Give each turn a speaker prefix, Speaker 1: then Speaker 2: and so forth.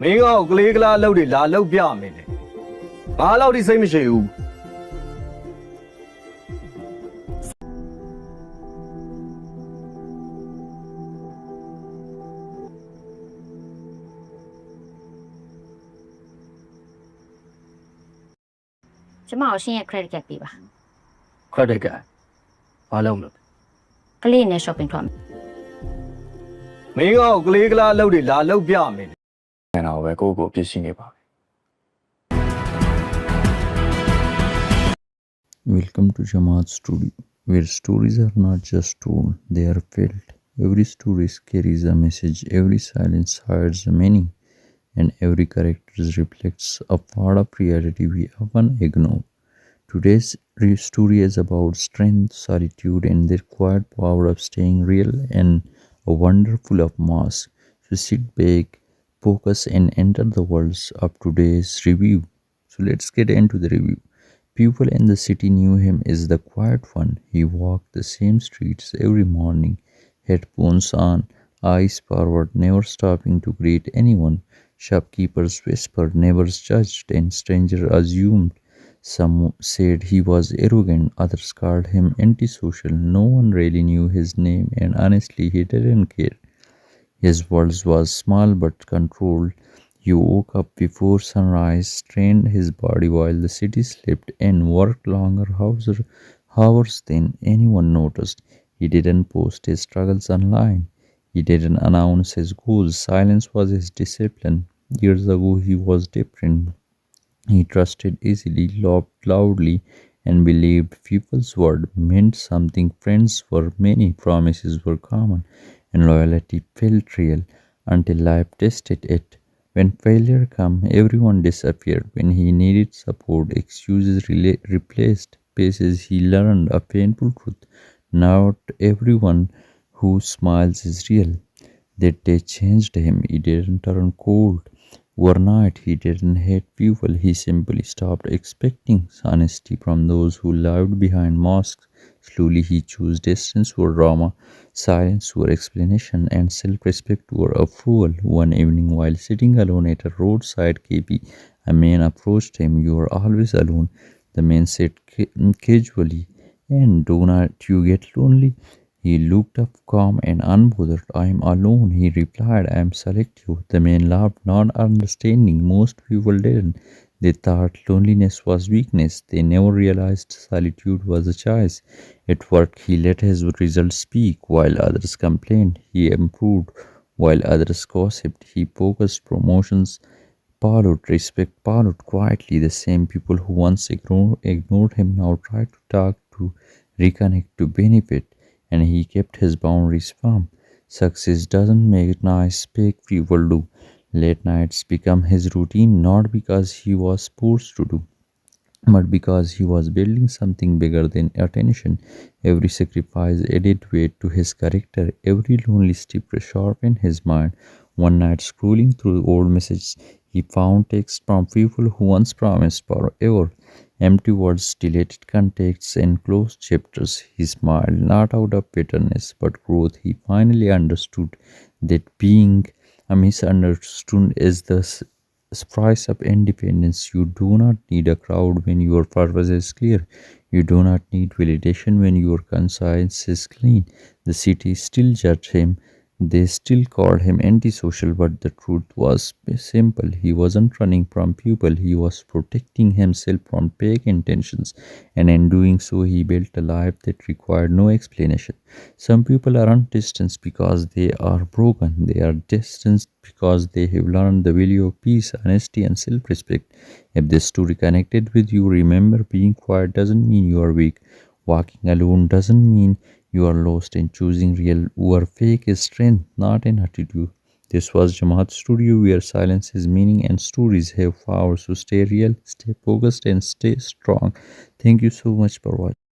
Speaker 1: မင်းကကလေးကလားအလုပ်တွေလာလုပ်ပြမယ်လေငါတော့ဒီစိတ်မရှိဘူး
Speaker 2: ကျမကိုရှင်းရဲ့ credit card ပေးပါ
Speaker 1: credit card ဘာလုပ်လို့
Speaker 2: ကလေးနဲ့ shopping ထွက်မယ်
Speaker 1: မင်းကကလေးကလားအလုပ်တွေလာလုပ်ပြမယ်လေ
Speaker 3: And I'll go pitching about.
Speaker 4: Welcome to Jamaat Studio, where stories are not just told, they are felt. Every story carries a message, every silence hides a meaning, and every character reflects a part of reality we often ignore. Today's story is about strength, solitude, and their quiet power of staying real and a wonderful of mask. So sit back, focus, and enter the worlds of today's review. So let's get into the review. People in the city knew him as the quiet one. He walked the same streets every morning, headphones on, eyes forward, never stopping to greet anyone. Shopkeepers whispered, neighbors judged, and strangers assumed. Some said he was arrogant, others called him antisocial. No one really knew his name, and honestly, he didn't care. His world was small but controlled. He woke up before sunrise, trained his body while the city slept, and worked longer hours than anyone noticed. He didn't post his struggles online. He didn't announce his goals. Silence was his discipline. Years ago, he was different. He trusted easily, loved loudly, and believed people's word meant something. Friends were many, promises were common, and loyalty felt real until life tested it. When failure came, everyone disappeared. When he needed support, excuses replaced faces. He learned a painful truth. Not everyone who smiles is real. That day changed him. He didn't turn cold. Overnight, he didn't hate people. He simply stopped expecting honesty from those who lived behind masks. Slowly, he chose distance over drama, silence over explanation, and self-respect over approval. One evening, while sitting alone at a roadside cafe, a man approached him. "You are always alone," the man said casually. "And do not you get lonely?" He looked up calm and unbothered. "I am alone," he replied. "I am selective." The man laughed, not understanding. Most people didn't. They thought loneliness was weakness. They never realized solitude was a choice. At work, he let his results speak. While others complained, he improved. While others gossiped, he focused. Promotions followed, respect followed quietly. The same people who once ignored him now tried to talk, to reconnect, to benefit, and he kept his boundaries firm. Success doesn't make nice, fake people do. Late nights become his routine, not because he was forced to do, but because he was building something bigger than attention. Every sacrifice added weight to his character. Every lonely step sharpened his mind. One night, scrolling through old messages, he found texts from people who once promised forever. Empty words, deleted contacts, and closed chapters. He smiled, not out of bitterness, but growth. He finally understood that being misunderstood is the price of independence. You do not need a crowd when your purpose is clear. You do not need validation when your conscience is clean. The city still judged him. They still called him antisocial, but the truth was simple. He wasn't running from people, he was protecting himself from fake intentions, and in doing so, he built a life that required no explanation. Some people aren't distanced because they are broken, they are distanced because they have learned the value of peace, honesty, and self respect. If this story connected with you, remember being quiet doesn't mean you are weak. Walking alone doesn't mean you are lost. In choosing real over fake is strength, not an attitude. This was Jamaat Studio, where silence has meaning and stories have power. So stay real, stay focused, and stay strong. Thank you so much for watching.